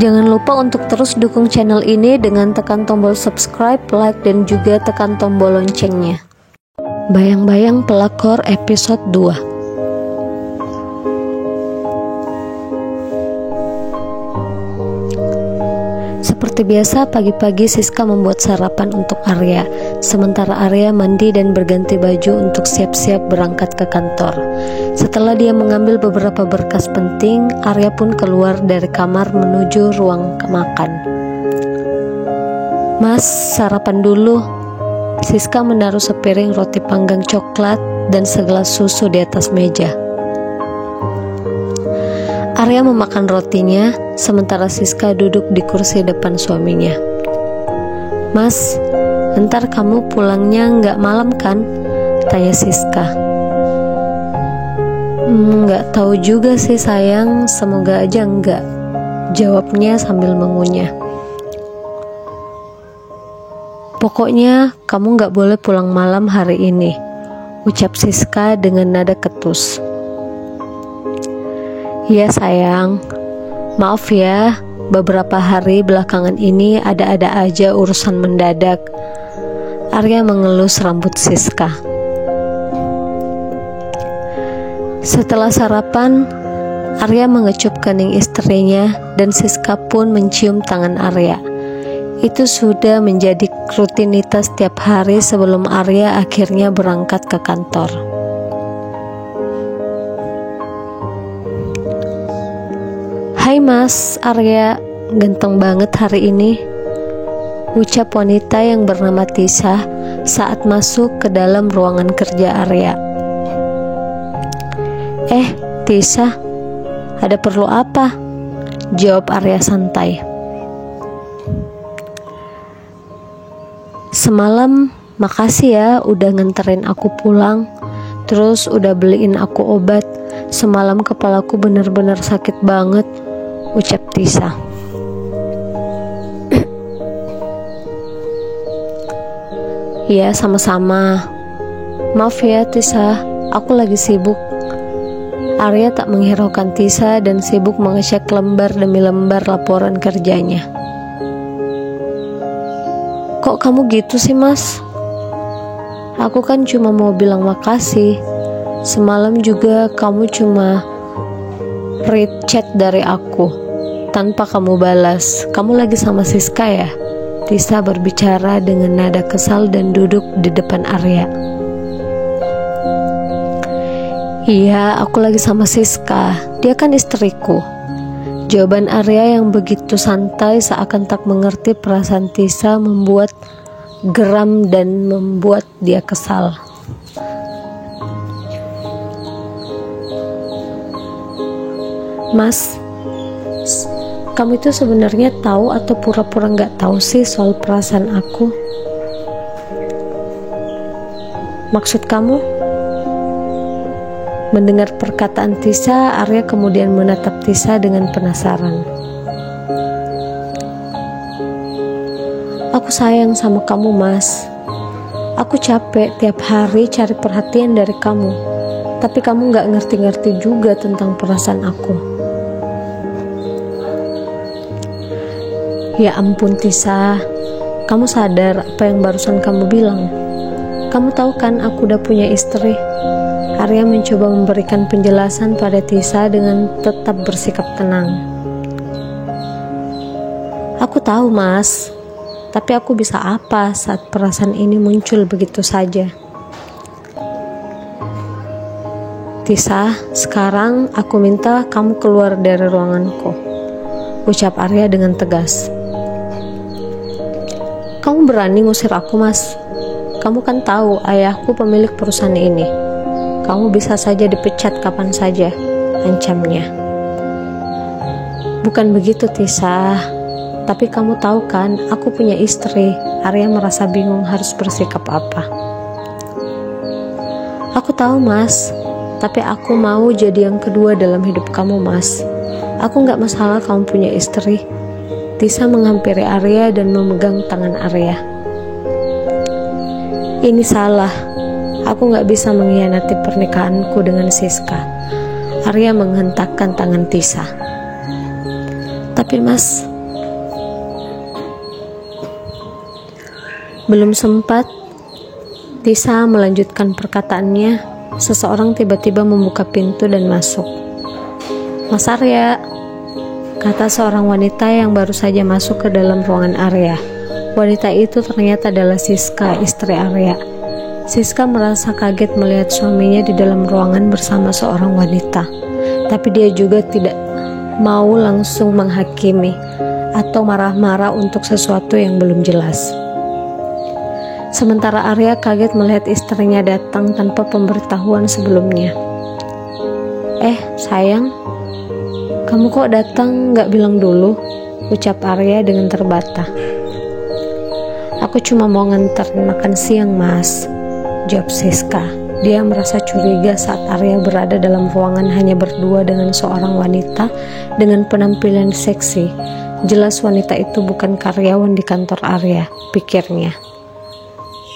Jangan lupa untuk terus dukung channel ini dengan tekan tombol subscribe, like, dan juga tekan tombol loncengnya. Bayang-bayang Pelakor episode 2. Seperti biasa, pagi-pagi Siska membuat sarapan untuk Arya, sementara Arya mandi dan berganti baju untuk siap-siap berangkat ke kantor. Setelah dia mengambil beberapa berkas penting, Arya pun keluar dari kamar menuju ruang makan. "Mas, sarapan dulu." Siska menaruh sepiring roti panggang coklat dan segelas susu di atas meja. Arya memakan rotinya, sementara Siska duduk di kursi depan suaminya. "Mas, ntar kamu pulangnya nggak malam kan?" tanya Siska. "Nggak tahu juga sih sayang, semoga aja enggak," jawabnya sambil mengunyah. "Pokoknya kamu nggak boleh pulang malam hari ini," ucap Siska dengan nada ketus. "Ya sayang, maaf ya, beberapa hari belakangan ini ada-ada aja urusan mendadak." Arya mengelus rambut Siska. Setelah sarapan, Arya mengecup kening istrinya dan Siska pun mencium tangan Arya. Itu sudah menjadi rutinitas tiap hari sebelum Arya akhirnya berangkat ke kantor. "Hai Mas, Arya ganteng banget hari ini," ucap wanita yang bernama Tisa saat masuk ke dalam ruangan kerja Arya. Tisa, ada perlu apa?" jawab Arya santai. "Semalam makasih ya udah nganterin aku pulang, terus udah beliin aku obat. Semalam kepalaku bener-bener sakit banget," ucap Tisa. "Ya, sama-sama. Maaf ya Tisa, aku lagi sibuk." Arya tak menghiraukan Tisa dan sibuk mengecek lembar demi lembar laporan kerjanya. "Kok kamu gitu sih Mas? Aku kan cuma mau bilang makasih. Semalam juga kamu cuma read chat dari aku tanpa kamu balas. Kamu lagi sama Siska ya?" Tisa berbicara dengan nada kesal dan duduk di depan Arya. "Iya, aku lagi sama Siska. Dia kan istriku," jawaban Arya yang begitu santai seakan tak mengerti perasaan Tisa membuat geram dan membuat dia kesal. "Mas, kamu itu sebenarnya tahu atau pura-pura nggak tahu sih soal perasaan aku? Maksud kamu?" Mendengar perkataan Tisa, Arya kemudian menatap Tisa dengan penasaran. "Aku sayang sama kamu Mas. Aku capek tiap hari cari perhatian dari kamu, tapi kamu gak ngerti-ngerti juga tentang perasaan aku." "Ya ampun Tisa, kamu sadar apa yang barusan kamu bilang? Kamu tahu kan aku udah punya istri." Arya mencoba memberikan penjelasan pada Tisa dengan tetap bersikap tenang. "Aku tahu Mas, tapi aku bisa apa saat perasaan ini muncul begitu saja?" "Tisa, sekarang aku minta kamu keluar dari ruanganku," ucap Arya dengan tegas. "Kamu berani ngusir aku Mas? Kamu kan tahu ayahku pemilik perusahaan ini. Kamu bisa saja dipecat kapan saja," ancamnya. "Bukan begitu Tisa, tapi kamu tahu kan aku punya istri." Arya merasa bingung harus bersikap apa. "Aku tahu Mas, tapi aku mau jadi yang kedua dalam hidup kamu Mas. Aku gak masalah kamu punya istri." Tisa menghampiri Arya dan memegang tangan Arya. "Ini salah. Aku gak bisa mengkhianati pernikahanku dengan Siska." Arya menghentakkan tangan Tisa. Tapi Mas, belum sempat Tisa melanjutkan perkataannya, seseorang tiba-tiba membuka pintu dan masuk. "Mas Arya," kata seorang wanita yang baru saja masuk ke dalam ruangan Arya. Wanita itu ternyata adalah Siska, istri Arya. Siska merasa kaget melihat suaminya di dalam ruangan bersama seorang wanita. Tapi dia juga tidak mau langsung menghakimi atau marah-marah untuk sesuatu yang belum jelas. Sementara Arya kaget melihat istrinya datang tanpa pemberitahuan sebelumnya. Sayang, kamu kok datang gak bilang dulu?" ucap Arya dengan terbata. "Aku cuma mau nganterin makan siang, Mas," jawab Siska. Dia merasa curiga saat Arya berada dalam ruangan hanya berdua dengan seorang wanita dengan penampilan seksi. Jelas wanita itu bukan karyawan di kantor Arya, pikirnya.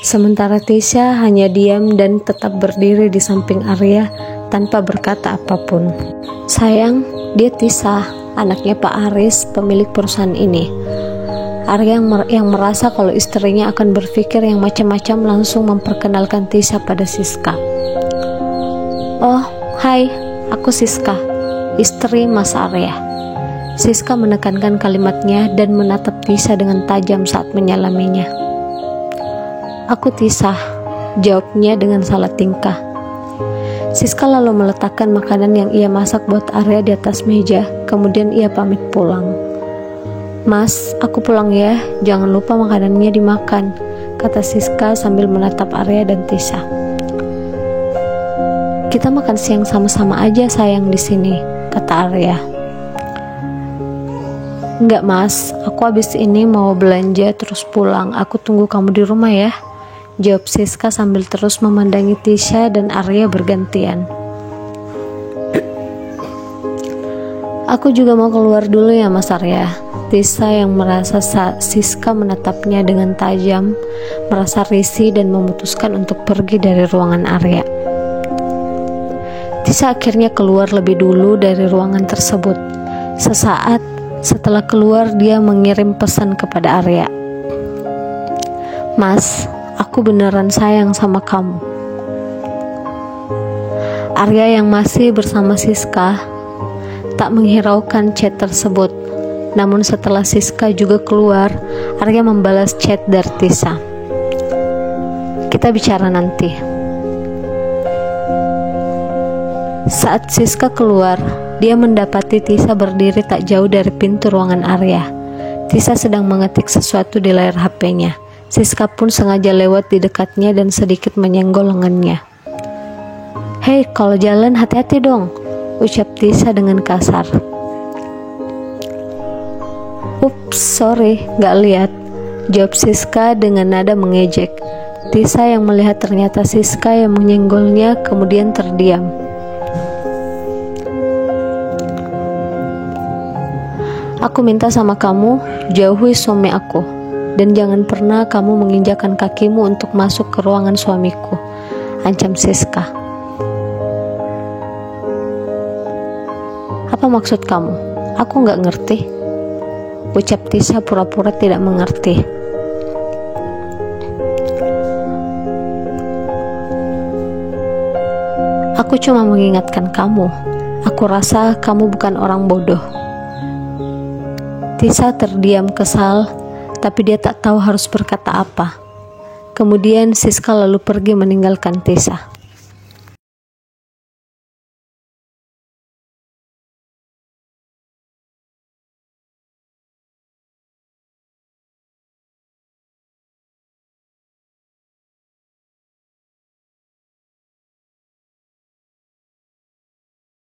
Sementara Tisa hanya diam dan tetap berdiri di samping Arya tanpa berkata apapun. "Sayang, dia Tisa, anaknya Pak Aris, pemilik perusahaan ini." Arya yang merasa kalau istrinya akan berpikir yang macam-macam langsung memperkenalkan Tisa pada Siska. "Oh, hai, aku Siska, istri Mas Arya." Siska menekankan kalimatnya dan menatap Tisa dengan tajam saat menyalaminya. "Aku Tisa," jawabnya dengan salah tingkah. Siska lalu meletakkan makanan yang ia masak buat Arya di atas meja, kemudian ia pamit pulang. "Mas, aku pulang ya, jangan lupa makanannya dimakan," kata Siska sambil menatap Arya dan Tisa. "Kita makan siang sama-sama aja sayang di sini," kata Arya. "Enggak Mas, aku habis ini mau belanja terus pulang, aku tunggu kamu di rumah ya," jawab Siska sambil terus memandangi Tisa dan Arya bergantian. "Aku juga mau keluar dulu ya Mas Arya." Tisa yang merasa Siska menatapnya dengan tajam, merasa risih dan memutuskan untuk pergi dari ruangan Arya. Tisa akhirnya keluar lebih dulu dari ruangan tersebut. Sesaat setelah keluar, dia mengirim pesan kepada Arya. "Mas, aku beneran sayang sama kamu." Arya yang masih bersama Siska tak menghiraukan chat tersebut. Namun setelah Siska juga keluar, Arya membalas chat dari Tisa. "Kita bicara nanti." Saat Siska keluar, dia mendapati Tisa berdiri tak jauh dari pintu ruangan Arya. Tisa sedang mengetik sesuatu di layar HP-nya. Siska pun sengaja lewat di dekatnya dan sedikit menyenggol lengannya. "Hei, kalau jalan hati-hati dong," ucap Tisa dengan kasar. "Ups, sorry, gak lihat," jawab Siska dengan nada mengejek. Tisa yang melihat ternyata Siska yang menyenggolnya kemudian terdiam. "Aku minta sama kamu, jauhi suami aku, dan jangan pernah kamu menginjakkan kakimu untuk masuk ke ruangan suamiku," ancam Siska. "Apa maksud kamu? Aku gak ngerti," ucap Tisa pura-pura tidak mengerti. "Aku cuma mengingatkan kamu. Aku rasa kamu bukan orang bodoh." Tisa terdiam kesal, tapi dia tak tahu harus berkata apa. Kemudian Siska lalu pergi meninggalkan Tisa.